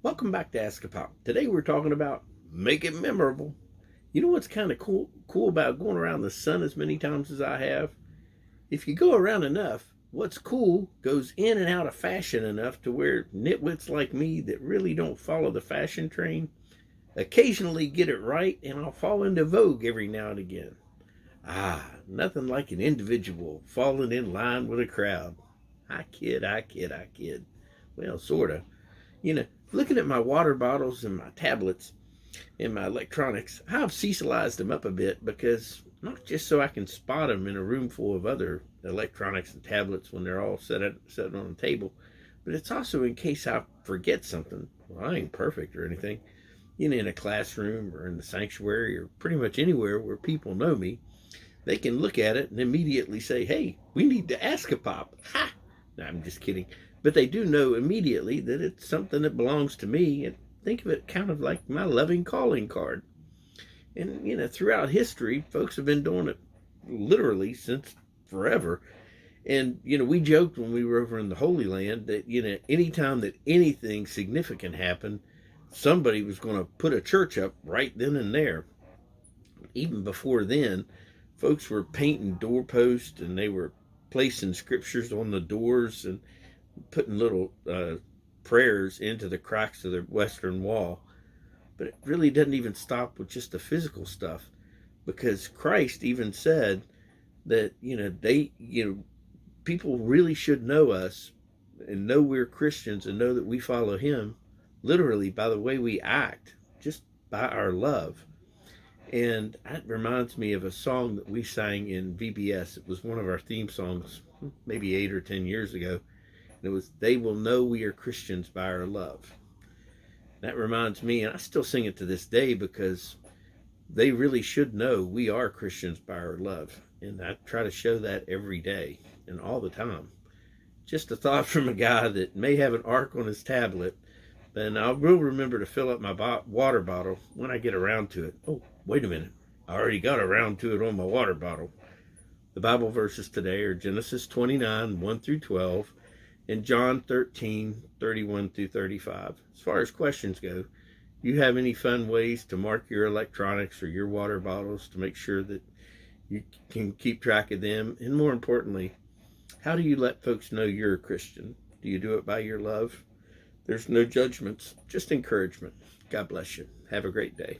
Welcome back to AskAPop. Today we're talking about make it memorable. You know what's kind of cool about going around the sun as many times as I have? If you go around enough, what's cool goes in and out of fashion enough to where nitwits like me that really don't follow the fashion train occasionally get it right, and I'll fall into vogue every now and again. Nothing like an individual falling in line with a crowd. I kid. Well, sorta. Looking at my water bottles and my tablets and my electronics, I've Cecilized them up a bit because not just so I can spot them in a room full of other electronics and tablets when they're all set on the table, but it's also in case I forget something. Well, I ain't perfect or anything. In a classroom or in the sanctuary or pretty much anywhere where people know me, they can look at it and immediately say, "Hey, we need to ask a pop." Ha! No, I'm just kidding. But they do know immediately that it's something that belongs to me, and think of it kind of like my loving calling card. And, throughout history, folks have been doing it literally since forever. And, we joked when we were over in the Holy Land that, anytime that anything significant happened, somebody was going to put a church up right then and there. Even before then, folks were painting doorposts and they were placing scriptures on the doors and putting little prayers into the cracks of the western wall. But it really doesn't even stop with just the physical stuff, because Christ even said that people really should know us and know we're Christians and know that we follow Him literally by the way we act, just by our love. And that reminds me of a song that we sang in VBS. It was one of our theme songs, maybe 8 or 10 years ago. And it was, "They will know we are Christians by our love." That reminds me, and I still sing it to this day, because they really should know we are Christians by our love. And I try to show that every day and all the time. Just a thought from a guy that may have an ark on his tablet, and I will remember to fill up my water bottle when I get around to it. Oh, wait a minute. I already got around to it on my water bottle. The Bible verses today are Genesis 29, 1 through 12, and John 13, 31 through 35. As far as questions go, you have any fun ways to mark your electronics or your water bottles to make sure that you can keep track of them? And more importantly, how do you let folks know you're a Christian? Do you do it by your love? There's no judgments, just encouragement. God bless you. Have a great day.